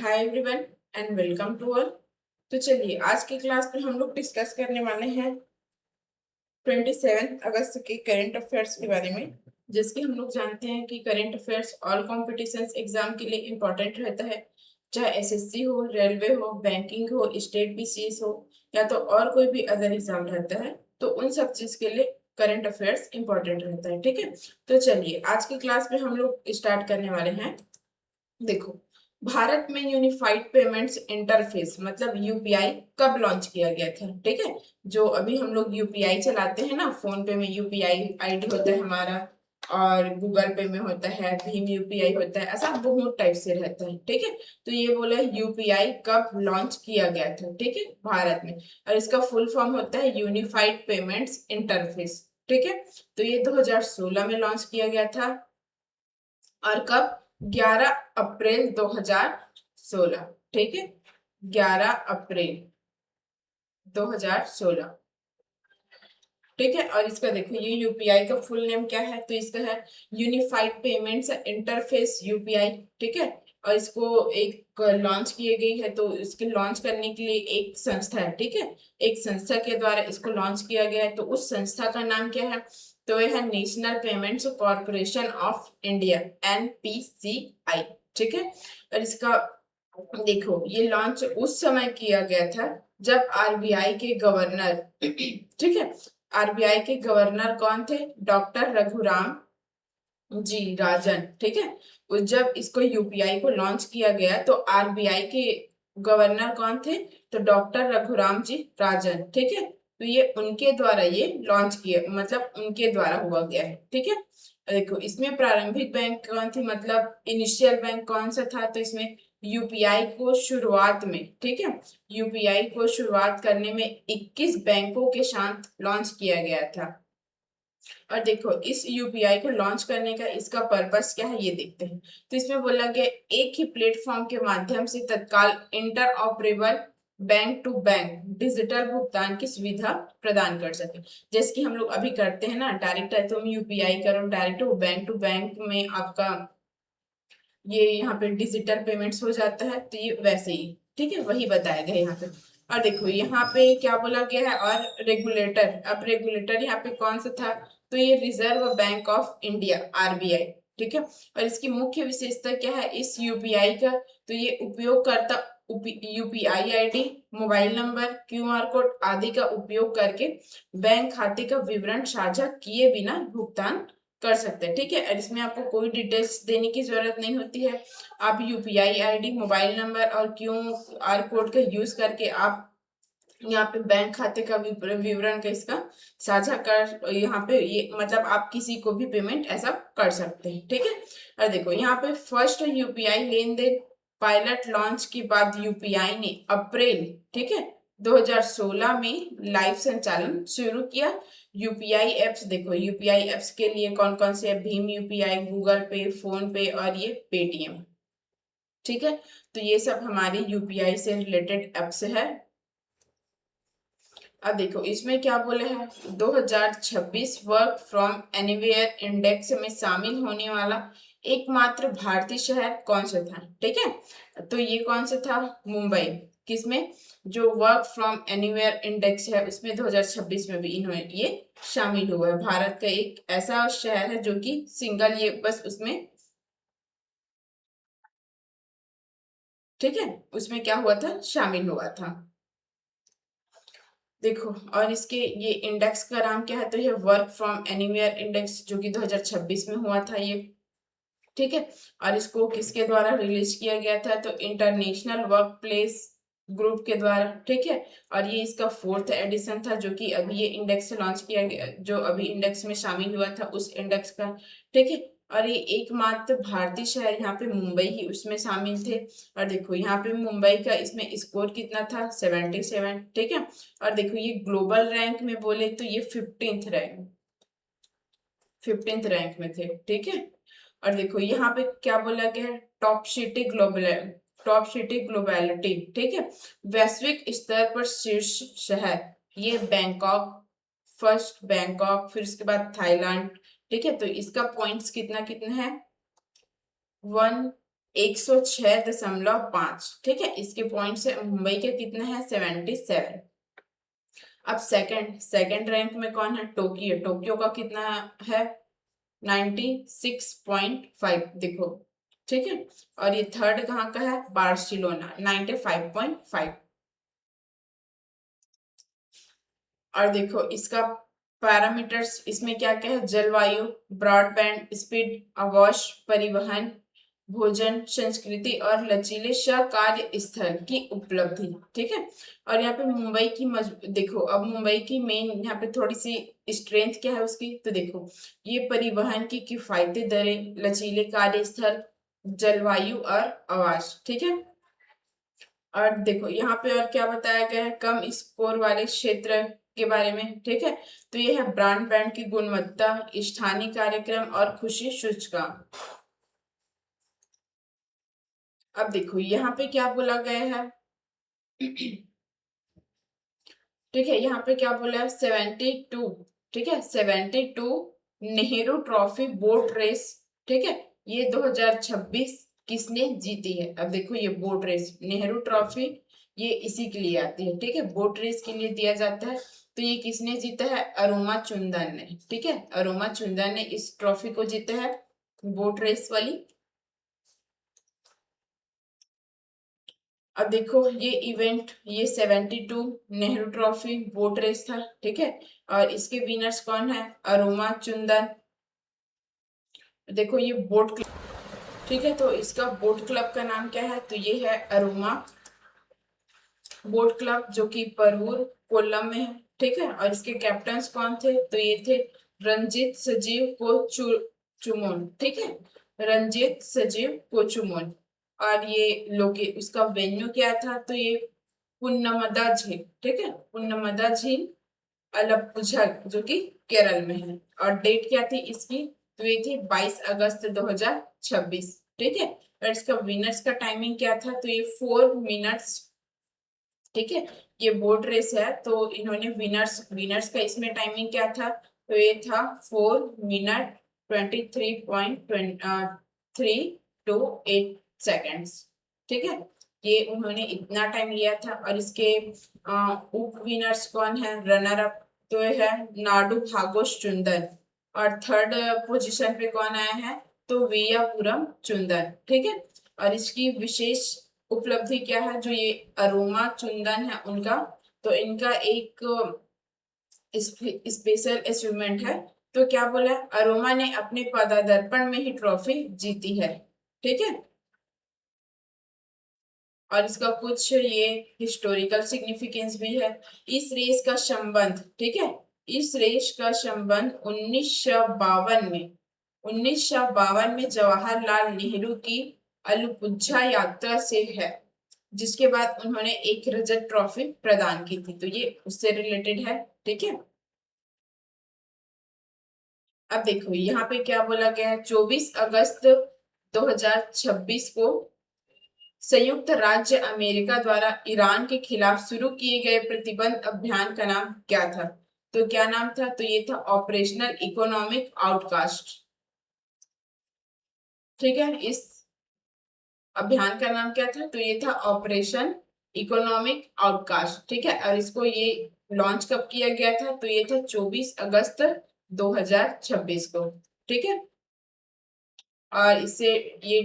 Hi everyone and welcome to all. तो चलिए आज की क्लास में हम लोग डिस्कस करने वाले हैं 27 अगस्त के करंट अफेयर्स के बारे में। जिसकी हम लोग जानते हैं कि current affairs all competitions exam के लिए इम्पोर्टेंट रहता है, चाहे एसएससी हो, रेलवे हो, बैंकिंग हो, स्टेट बीसीएस हो या तो और कोई भी अदर एग्जाम रहता है, तो उन सब चीज के लिए करंट अफेयर्स इंपॉर्टेंट रहता है। ठीक है, तो चलिए आज की क्लास में हम लोग स्टार्ट करने वाले हैं। देखो, भारत में यूनिफाइड पेमेंट्स इंटरफेस मतलब यूपीआई कब लॉन्च किया गया था? ठीक है, जो अभी हम लोग यूपीआई चलाते हैं ना, फोन पे में यूपीआई आईडी होता है हमारा, और गूगल पे में होता है, भीम यूपीआई होता है, ऐसा बहुत टाइप से रहता है। ठीक है, तो ये बोला यूपीआई कब लॉन्च किया गया था, ठीक है, भारत में। और इसका फुल फॉर्म होता है यूनिफाइड पेमेंट्स इंटरफेस। ठीक है, तो ये 2016 में लॉन्च किया गया था। और कब? 11 अप्रैल 2016। ठीक है, 11 अप्रैल 2016। ठीक है, और इसका देखो ये यूपीआई का फुल नेम क्या है, तो इसका है यूनिफाइड पेमेंट्स इंटरफेस यूपीआई। ठीक है, और इसको एक लॉन्च किए गई है, तो इसके लॉन्च करने के लिए एक संस्था है। ठीक है, एक संस्था के द्वारा इसको लॉन्च किया गया है, तो उस संस्था का नाम क्या है? तो यह है national payments corporation of India, NPCI. ठीक है, और इसका देखो ये लॉन्च उस समय किया गया था जब आरबीआई के गवर्नर ठीक है, आरबीआई के गवर्नर कौन थे? डॉक्टर रघुराम जी राजन। ठीक है, जब इसको यूपीआई को लॉन्च किया गया तो आरबीआई के गवर्नर कौन थे? तो डॉक्टर रघुराम जी राजन। ठीक है, तो ये उनके द्वारा ये लॉन्च किया, मतलब उनके द्वारा हुआ गया है। ठीक है, देखो इसमें प्रारंभिक बैंक कौन थी, मतलब इनिशियल बैंक कौन सा था? तो इसमें यूपीआई को शुरुआत में, ठीक है, यूपीआई को शुरुआत करने में 21 बैंकों के साथ लॉन्च किया गया था। और देखो इस यूपीआई को लॉन्च करने का इसका पर्पस क्या है ये देखते हैं। तो इसमें बोला गया एक ही प्लेटफॉर्म के माध्यम से तत्काल interoperable bank to bank digital भुगतान की सुविधा प्रदान कर सके। जैसे कि हम लोग अभी करते हैं ना, डायरेक्ट है तुम यूपीआई करो, डायरेक्ट वो बैंक टू बैंक में आपका ये यहाँ पे डिजिटल पेमेंट्स हो जाता है, तो ये वैसे ही। ठीक है, वही बताया गया यहाँ पे। और देखो यहाँ पे क्या बोला गया है, और रेगुलेटर, अब रेगुलेटर यहाँ पे कौन सा था? तो ये reserve bank of India, RBI. ठीक है, और इसकी मुख्य विशेषता क्या है इस यूपीआई का? तो ये उपयोगकर्ता UPI ID, mobile number, QR code आदि का उपयोग करके बैंक खाते का विवरण साझा किए बिना भुगतान कर सकते हैं। ठीक है, और इसमें आपको कोई डिटेल्स देने की जरूरत नहीं होती है। आप यूपीआई आईडी, मोबाइल नंबर और क्यूआर कोड का यूज करके आप यहाँ पे बैंक खाते का विवरण का इसका साझा कर, यहाँ पे ये मतलब आप किसी को भी पेमेंट ऐसा कर सकते हैं। ठीक है, और देखो यहाँ पे फर्स्ट यूपीआई लेन देन पायलट लॉन्च के बाद यूपीआई ने अप्रैल, ठीक है, 2016 में लाइव संचालन शुरू किया। यूपीआई एप्स, देखो यूपीआई एप्स के लिए कौन कौन से है? भीम यूपीआई, गूगल पे, फोन पे और ये पेटीएम। ठीक है, तो ये सब हमारी यूपीआई से रिलेटेड एप्स है। अब देखो इसमें क्या बोले हैं, 2026 वर्क फ्रॉम एनीवेयर इंडेक्स में शामिल होने वाला एकमात्र भारतीय शहर कौन सा था? ठीक है, तो ये कौन सा था? मुंबई। किसमें? जो वर्क फ्रॉम एनीवेयर इंडेक्स है उसमें 2026 में भी इन्होंने ये शामिल हुआ है। भारत का एक ऐसा शहर है जो कि सिंगल ये बस उसमें, ठीक है, उसमें क्या हुआ था? शामिल हुआ था। देखो और इसके ये इंडेक्स का नाम क्या है? तो ये वर्क फ्रॉम एनीवेयर इंडेक्स, जो कि 2026 में हुआ था ये। ठीक है, और इसको किसके द्वारा रिलीज किया गया था? तो इंटरनेशनल वर्क प्लेस ग्रुप के द्वारा। ठीक है, और ये इसका फोर्थ एडिशन था, जो कि अभी ये इंडेक्स लॉन्च किया गया, जो अभी इंडेक्स में शामिल हुआ था उस इंडेक्स का। ठीक है, और ये एकमात्र भारतीय शहर यहाँ पे मुंबई ही उसमें शामिल थे। और देखो यहाँ पे मुंबई का इसमें स्कोर कितना था? 77। ठीक है, और देखो ये ग्लोबल रैंक में बोले तो ये 15th रैंक में थे। ठीक है, और देखो यहाँ पे क्या बोला गया है? Top city globality. ठीक है, वैश्विक स्तर पर शीर्ष शहर, ये बैंकॉक, फर्स्ट बैंकॉक, फिर उसके बाद थाईलैंड। ठीक है, तो इसका पॉइंट्स कितना कितना है? 1 106.5। ठीक है, इसके पॉइंट से मुंबई के कितना है 77। अब सेकंड सेकंड रैंक में कौन है, टोक्यो। टोक्यो का कितना है 96.5, देखो। ठीक है, और ये थर्ड कहाँ का है, बार्सिलोना 95.5। और देखो इसका पैरामीटर्स इसमें क्या क्या है, जलवायु, ब्रॉडबैंड स्पीड, आवास, परिवहन, भोजन, संस्कृति और लचीले कार्य स्थल की उपलब्धि। ठीक है, और यहाँ पे मुंबई की देखो, अब मुंबई की मेन यहाँ पे थोड़ी सी स्ट्रेंथ क्या है उसकी, तो देखो ये परिवहन की किफायती दरें, लचीले कार्य स्थल, जलवायु और आवास। ठीक है, और देखो यहाँ पे और क्या बताया गया है, कम स्कोर वाले क्षेत्र के बारे में। ठीक है, तो ये है ब्रॉडबैंड की गुणवत्ता, स्थानीय कार्यक्रम और खुशी सूचकांक। अब देखो यहाँ पे क्या बोला गया है ठीक है, यहाँ पे क्या बोला है 72। ठीक है, 72 नेहरू ट्रॉफी बोट रेस। ठीक है, ये 2026 किसने जीती है। अब देखो ये बोट रेस नेहरू ट्रॉफी, ये इसी के लिए आती है। ठीक है, बोट रेस के लिए दिया जाता है। तो ये किसने जीता है, अरोमा चुंदन ने। ठीक है, अरोमा चुंदन ने इस ट्रॉफी को जीता है, बोट रेस वाली। अब देखो ये इवेंट, ये 72 नेहरू ट्रॉफी बोट रेस था। ठीक है, और इसके विनर्स कौन है, अरोमा चुंदन। देखो ये बोट क्लब। ठीक है, तो इसका बोट क्लब का नाम क्या है, तो ये है अरोमा बोट क्लब, जो कि परवूर कोल्लम में है। ठीक है, और इसके कैप्टन्स कौन थे, तो ये थे रंजीत सजीव कोचुमोन। ठीक है, रंजीत सजीव कोचुमोन। और ये लोके उसका वेन्यू क्या था, तो ये पुन्नमदा झील। ठीक है, पुन्नमदा झील अलप्पुझा, जो कि केरल में है। और डेट क्या थी इसकी, तो ये थी 22 अगस्त 2026। ठीक है, और इसका विनर्स का टाइमिंग क्या था, तो ये 4 मिनट्स। ठीक है, ये बोट रेस है, तो इन्होंने विनर्स विनर्स का इसमें टाइमिंग क्या था, तो ये था 4 मिनट 23.328 सेकेंड्स। ठीक है, ये उन्होंने इतना टाइम लिया था। और इसके उप विनर्स कौन है, रनर अप तो ये है नाडू भागोश चुंदन। और थर्ड पोजीशन पे कौन आया है, तो वियापुरम चुंदन। ठीक है, और इसकी विशेष उपलब्धि क्या है, जो ये अरोमा चुंदन है उनका, तो इनका एक स्पेशल अचीवमेंट है। तो क्या बोला, अरोमा ने अपने पदार्पण में ही ट्रॉफी जीती है। ठीक है, और इसका कुछ ये हिस्टोरिकल सिग्निफिकेंस भी है। इस रेस का संबंध, ठीक है, इस रेस का संबंध 1952 में जवाहरलाल नेहरू की अलपुझा यात्रा से है, जिसके बाद उन्होंने एक रजत ट्रॉफी प्रदान की थी। तो ये उससे रिलेटेड है। ठीक है, अब देखो यहाँ पे क्या बोला गया है, 24 अगस्त 2026 को संयुक्त राज्य अमेरिका द्वारा ईरान के खिलाफ शुरू किए गए प्रतिबंध अभियान का नाम क्या था, तो क्या नाम था, तो ये था ऑपरेशनल इकोनॉमिक आउटकास्ट। ठीक है, इस अभियान का नाम क्या था, तो ये था ऑपरेशन इकोनॉमिक आउटकास्ट। ठीक है, और इसको ये लॉन्च कब किया गया था, तो ये था 24 अगस्त 2026 को। ठीक है, और इससे ये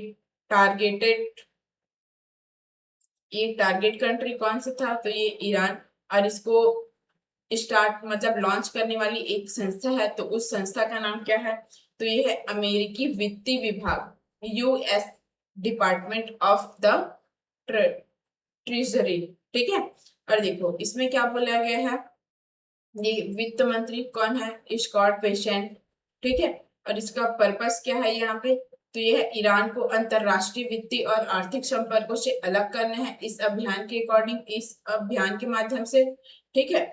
टारगेटेड ये टारगेट कंट्री कौन सा था, तो ये ईरान। और इसको स्टार्ट मतलब लॉन्च करने वाली एक संस्था है, तो उस संस्था का नाम क्या है, तो ये है अमेरिकी वित्तीय विभाग, US department of the treasury. ठीक है, और देखो इसमें क्या बोला गया है, ये वित्त मंत्री कौन है, स्कॉट बेसेंट। ठीक है, और इसका पर्पस क्या है यहाँ पे, तो ये है ईरान को अंतरराष्ट्रीय वित्तीय और आर्थिक संपर्कों से अलग करना है इस अभियान के अकॉर्डिंग, इस अभियान के माध्यम से। ठीक है,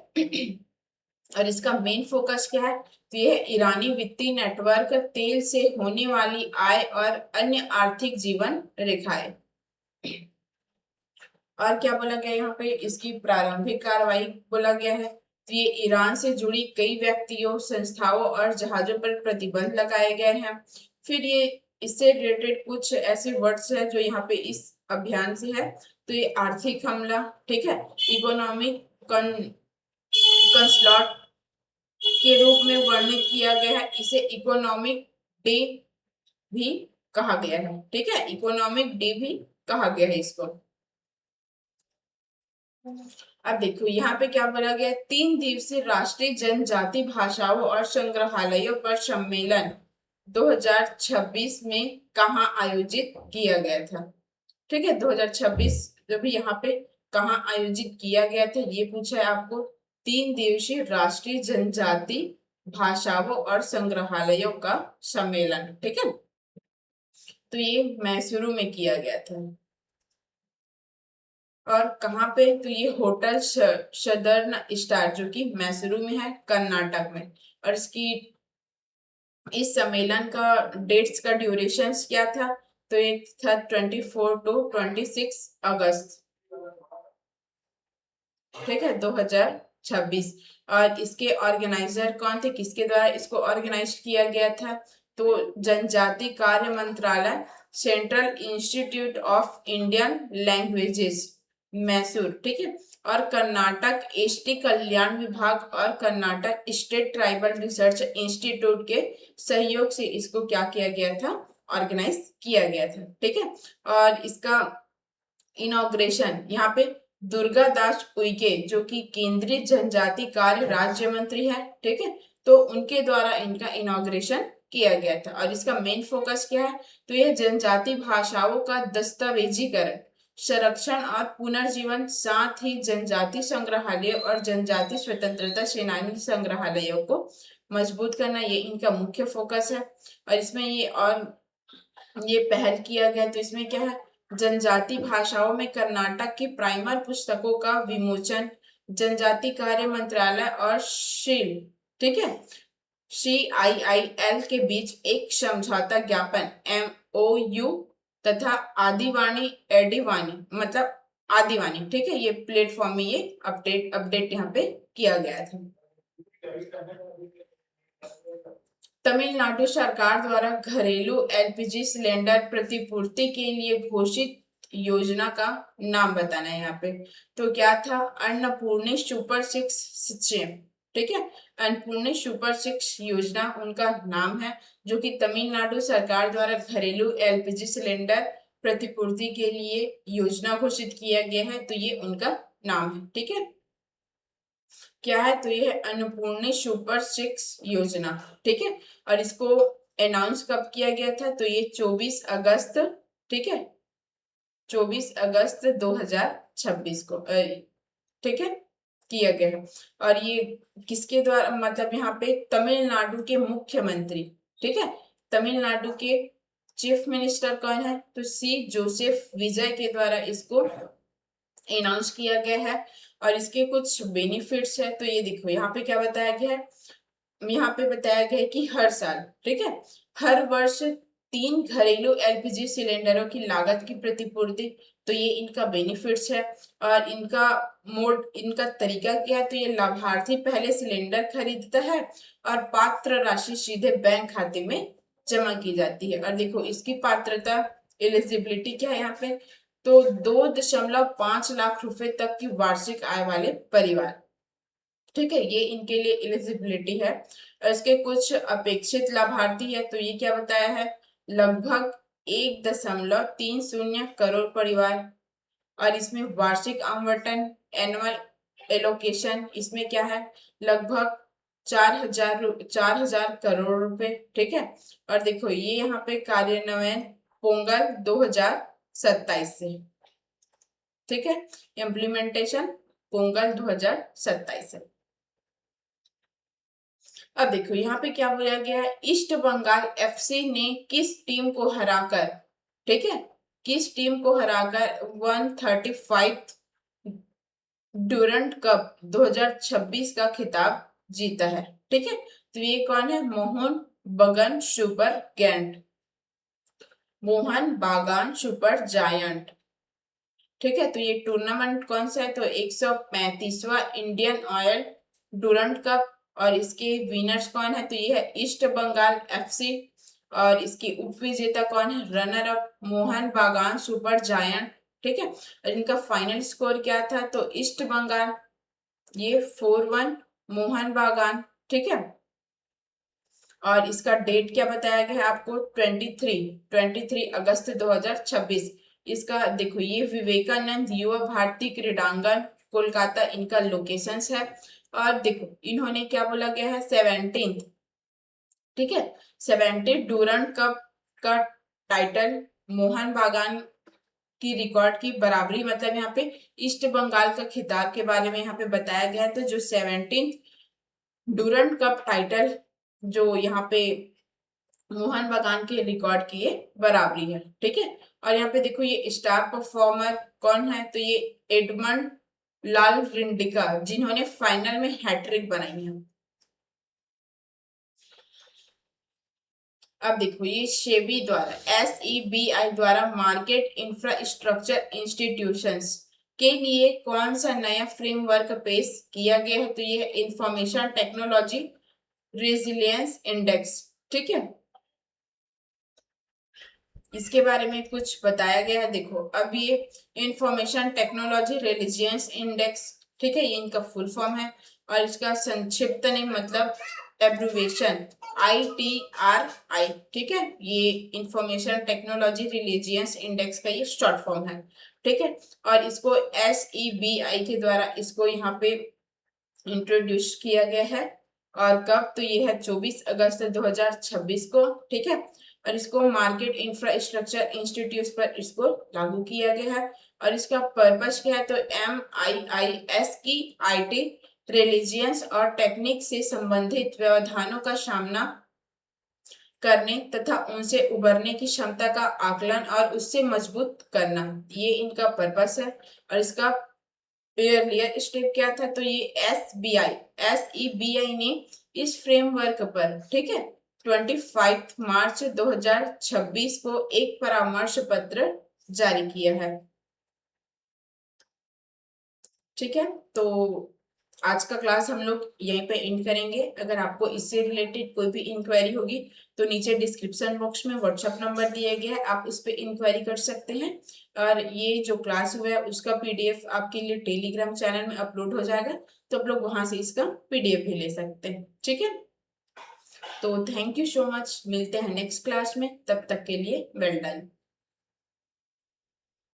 और इसका मेन फोकस क्या है, तो ये है ईरानी वित्तीय नेटवर्क, तेल से होने वाली आय और अन्य आर्थिक जीवन रेखाएं। और क्या बोला गया यहाँ पे, इसकी प्रारंभिक कार्रवाई बोला गया है, तो ये ईरान से जुड़ी कई व्यक्तियों, संस्थाओं और जहाजों पर प्रतिबंध लगाए गए हैं। फिर ये इससे रिलेटेड कुछ ऐसे वर्ड्स है जो यहाँ पे इस अभियान से है। तो ये आर्थिक हमला, ठीक है, इकोनॉमिक कंसलॉट के रूप में वर्णित किया गया है। इसे इकोनॉमिक डे भी कहा गया है, ठीक है, इकोनॉमिक डे भी कहा गया है इसको। अब देखो यहाँ पे क्या बोला गया, 3 दिवसीय राष्ट्रीय जनजाति भाषाओं और संग्रहालयों पर सम्मेलन 2026 में कहाँ आयोजित किया गया था, ठीक है, 2026 जो भी यहाँ पे कहाँ आयोजित किया गया था ये पूछा है आपको। 3 दिवसीय राष्ट्रीय जनजाति भाषाओं और संग्रहालयों का सम्मेलन, ठीक है, तो ये मैसूरू में किया गया था। और कहाँ पे, तो ये होटल सदर्न स्टार जो कि मैसूरू में है, कर्नाटक में। और इस सम्मेलन का डेट्स का ड्यूरेशन क्या था, तो ये था 24 to 26 अगस्त, ठीक है, 2026। और इसके ऑर्गेनाइजर कौन थे, किसके द्वारा इसको ऑर्गेनाइज किया गया था, तो जनजाति कार्य मंत्रालय, central institute of Indian languages Mysore, ठीक है, और कर्नाटक एसटी कल्याण विभाग और Karnataka state tribal research institute के सहयोग से इसको क्या किया गया था, ऑर्गेनाइज किया गया था, ठीक है। और इसका इनॉग्रेशन यहाँ पे दुर्गा दास उइके जो कि केंद्रीय जनजाति कार्य राज्य मंत्री है, ठीक है, तो उनके द्वारा इनका इनॉग्रेशन किया गया था। और इसका मेन फोकस क्या है, तो यह जनजाति भाषाओं का दस्तावेजीकरण, संरक्षण और पुनर्जीवन, साथ ही जनजाति संग्रहालय और जनजाति स्वतंत्रता सेनानी संग्रहालयों को मजबूत करना, ये इनका मुख्य फोकस है। और इसमें ये पहल किया गया, तो इसमें क्या है, जनजाति भाषाओं में कर्नाटक की प्राइमर पुस्तकों का विमोचन, जनजाति कार्य मंत्रालय और शील, ठीक है, CIIL के बीच एक समझौता ज्ञापन MOU तथा आदिवाणी एडिवाणी मतलब आदिवाणी, ठीक है, ये प्लेटफॉर्म में ये अपडेट यहाँ पे किया गया था। तमिलनाडु सरकार द्वारा घरेलू LPG सिलेंडर प्रतिपूर्ति के लिए घोषित योजना का नाम बताना है यहाँ पे, तो क्या था, अन्नपूर्णी सुपर 6 स्कीम, ठीक है, अन्नपूर्णी सुपर 6 योजना उनका नाम है, जो कि तमिलनाडु सरकार द्वारा घरेलू LPG सिलेंडर प्रतिपूर्ति के लिए योजना घोषित किया गया है, तो ये उनका नाम है, ठीक है, क्या है, तो ये है अन्नपूर्णी सुपर 6 योजना, ठीक है। और इसको अनाउंस कब किया गया था, तो ये 24 अगस्त, ठीक है, 24 अगस्त 2026 को, ठीक है, किया गया है। और ये किसके द्वारा, मतलब यहाँ पे तमिलनाडु के मुख्यमंत्री, ठीक है, तमिलनाडु के चीफ मिनिस्टर कौन है, तो C जोसेफ विजय के द्वारा इसको अनाउंस किया गया है। और इसके कुछ बेनिफिट्स है, तो ये देखो यहाँ पे क्या बताया गया है, यहाँ पे बताया गया है कि हर साल, ठीक है, हर वर्ष 3 घरेलू LPG सिलेंडरों की लागत की प्रतिपूर्ति, तो ये इनका बेनिफिट्स है। और इनका तरीका क्या है, तो ये लाभार्थी पहले सिलेंडर खरीदता है और पात्र राशि सीधे बैंक खाते में जमा की जाती है। और देखो इसकी पात्रता एलिजिबिलिटी क्या है यहाँ पे, तो 2.5 लाख रुपए तक की वार्षिक आय वाले परिवार, ठीक है, ये इनके लिए एलिजिबिलिटी है। और इसके कुछ अपेक्षित लाभार्थी है, तो ये क्या बताया है, लगभग 1.30 करोड़ परिवार। और इसमें वार्षिक आवंटन एनुअल एलोकेशन इसमें क्या है, लगभग 4,000 करोड़ रुपए, ठीक है। और देखो ये यहाँ पे कार्यान्वयन पोंगल 2027 से, ठीक है, इम्प्लीमेंटेशन पोंगल 2027 से। अब देखो यहाँ पे क्या बोला गया है, ईस्ट बंगाल FC ने किस टीम को हराकर, ठीक है, किस टीम को हराकर 135 ड्यूरंट कप 2026 का खिताब जीता है, ठीक है, तो ये कौन है, मोहन बागान सुपर जायंट, ठीक है, तो ये टूर्नामेंट कौन सा है, तो 135वां इंडियन ऑयल डूरंट कप। और इसके विनर्स कौन है, तो ये है ईस्ट बंगाल FC। और इसकी उप विजेता कौन है, रनर अप मोहन बागान सुपर जायंट, ठीक है। और इनका फाइनल स्कोर क्या था, तो ईस्ट बंगाल ये 4-1 मोहन बागान, ठीक है। और इसका डेट क्या बताया गया है आपको, 23 अगस्त 2026। इसका देखो ये विवेकानंद युवा भारती क्रीडांगन कोलकाता इनका लोकेशंस है। और देखो इन्होंने क्या बोला गया है, 17, ठीक है, 17 डूरंड कप का टाइटल मोहन बागान की रिकॉर्ड की बराबरी, मतलब यहाँ पे ईस्ट बंगाल का खिताब के बारे में यहाँ पे बताया गया है। तो जो 17 डूरंड कप टाइटल जो यहाँ पे मोहन बागान के रिकॉर्ड की ये बराबरी है, ठीक है। और यहाँ पे देखो ये स्टार परफॉर्मर कौन है, तो ये एडमंड लाल रिंडिका जिन्होंने फाइनल में हैट्रिक बनाई है। अब देखो ये सेबी द्वारा SEBI द्वारा मार्केट इंफ्रास्ट्रक्चर इंस्टीट्यूशंस के लिए कौन सा नया फ्रेमवर्क पेश किया गया है, तो ये इंफॉर्मेशन टेक्नोलॉजी रेजिलियंस इंडेक्स, ठीक है। इसके बारे में कुछ बताया गया है, देखो अब ये इंफॉर्मेशन टेक्नोलॉजी रेजिलियंस इंडेक्स, ठीक है, ये इनका फुल फॉर्म है। और इसका संक्षिप्त नहीं मतलब एब्रिविएशन ITRI, ठीक है, ये इंफॉर्मेशन टेक्नोलॉजी रिलीजियंस इंडेक्स का ये शॉर्ट फॉर्म है, ठीक है। और इसको SEBI के द्वारा इसको यहाँ पे इंट्रोड्यूस किया गया है। और कब, तो ये है 24 अगस्त 2026 को, ठीक है। और इसको मार्केट इंफ्रास्ट्रक्चर इंस्टीट्यूट पर इसको लागू किया गया है। और इसका पर्पस क्या है, तो MIIS की IT रिलीजियंस और टेक्निक से संबंधित व्यवधानों का सामना करने तथा उनसे उबरने की क्षमता का आकलन और उससे मजबूत करना, ये इनका पर्पस है। और इसका एयरलियर स्टेप क्या था, तो ये SEBI ने इस फ्रेमवर्क पर, ठीक है, 25 मार्च 2026 को एक परामर्श पत्र जारी किया है, ठीक है। तो आज का क्लास हम लोग यहीं पे एंड करेंगे। अगर आपको इससे रिलेटेड कोई भी इंक्वायरी होगी तो नीचे डिस्क्रिप्शन बॉक्स में व्हाट्सएप नंबर दिया गया है, आप उस पर इंक्वायरी कर सकते हैं। और ये जो क्लास हुआ है उसका PDF आपके लिए टेलीग्राम चैनल में अपलोड हो जाएगा, तो आप लोग वहां से इसका PDF भी ले सकते हैं, ठीक है। तो थैंक यू सो मच, मिलते हैं नेक्स्ट क्लास में, तब तक के लिए वेल डन।